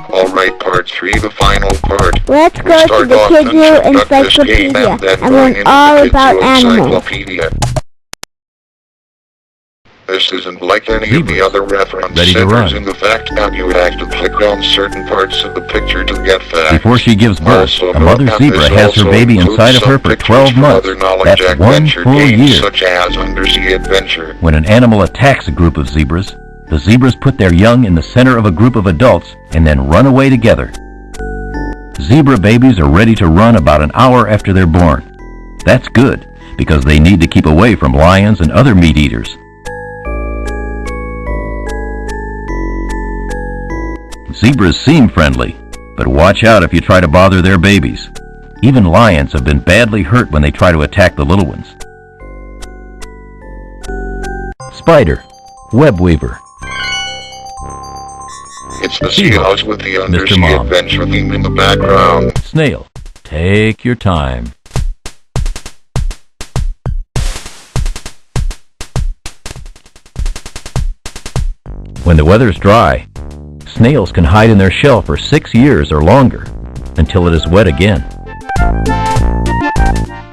Alright, part 3, the final part. Let's go to the Kids Zoo Encyclopedia and learn all about animals. This isn't like any of the other reference centers in the fact that you have to click on certain parts of the picture to get facts. Before she gives birth, a mother zebra has her baby inside of her for 12 months. That's 1 full year. Such as undersea adventure. When an animal attacks a group of zebras, the zebras put their young in the center of a group of adults and then run away together. Zebra babies are ready to run about an hour after they're born. That's good, because they need to keep away from lions and other meat eaters. Zebras seem friendly, but watch out if you try to bother their babies. Even lions have been badly hurt when they try to attack the little ones. Spider, web weaver. It's the sea house with the undersea adventure theme in the background. Snail, take your time. When the weather's dry, snails can hide in their shell for 6 years or longer, until it is wet again.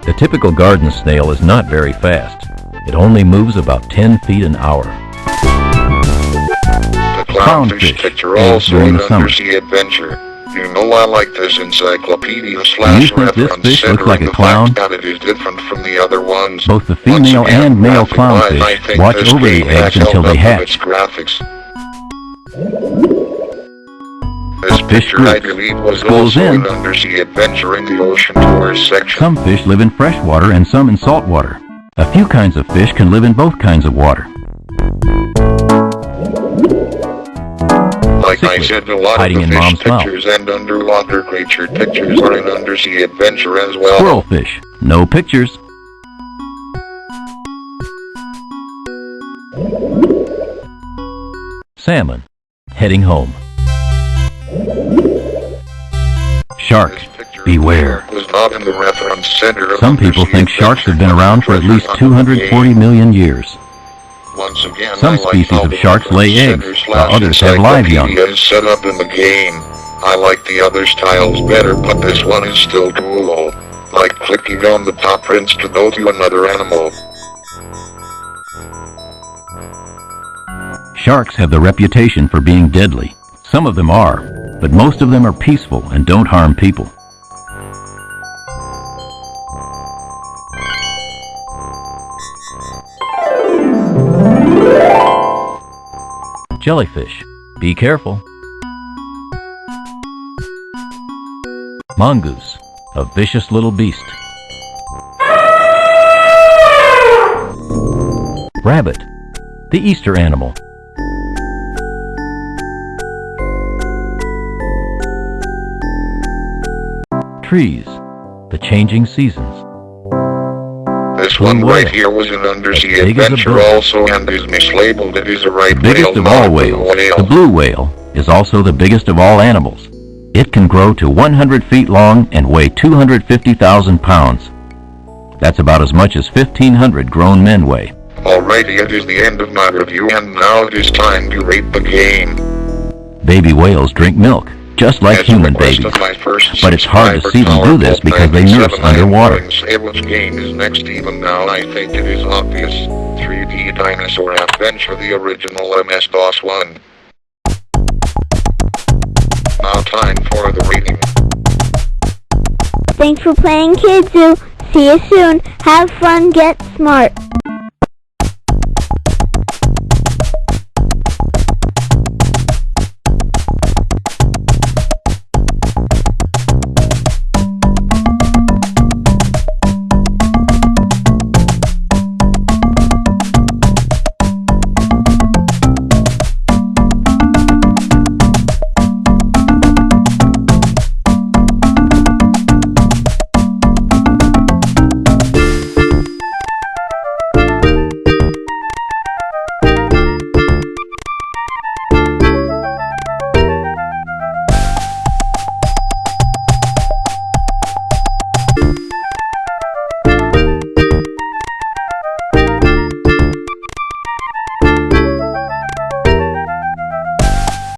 The typical garden snail is not very fast. It only moves about 10 feet an hour. The clownfish picture also an undersea adventure. You know I like this encyclopedia slash reference fish looks like a clown? That it is different from the other ones. Both the female and male clownfish watch over the eggs until they hatch. This picture, I believe, was also an undersea adventure in the ocean tours section. Some fish live in fresh water and some in salt water. A few kinds of fish can live in both kinds of water. Like I said, a lot of the fish pictures and underwater creature pictures are an undersea adventure as well. Squirrelfish, no pictures. Salmon, heading home. Shark, beware. Some people think sharks have been around for at least 240 million years. Some species of sharks lay eggs, while others have live young. Set up in the game. I like the other styles better, but this one is still cool. Like clicking on the paw prints to go to another animal. Sharks have the reputation for being deadly. Some of them are, but most of them are peaceful and don't harm people. Jellyfish, be careful. Mongoose, a vicious little beast. Rabbit, the Easter animal. Trees, the changing seasons. This one right here was an undersea adventure also and is mislabeled. It is a right whale. The biggest of all whales, the blue whale, is also the biggest of all animals. It can grow to 100 feet long and weigh 250,000 pounds. That's about as much as 1,500 grown men weigh. Alrighty, it is the end of my review and now it is time to rate the game. Baby whales drink milk, just like human babies, but it's hard to see them do this because they nurse underwater. Say which game is next. Even now I think it is obvious. 3D Dinosaur Adventure, the original MS-DOS one. Now time for the rating. Thanks for playing Kids Zoo. See you soon. Have fun, get smart.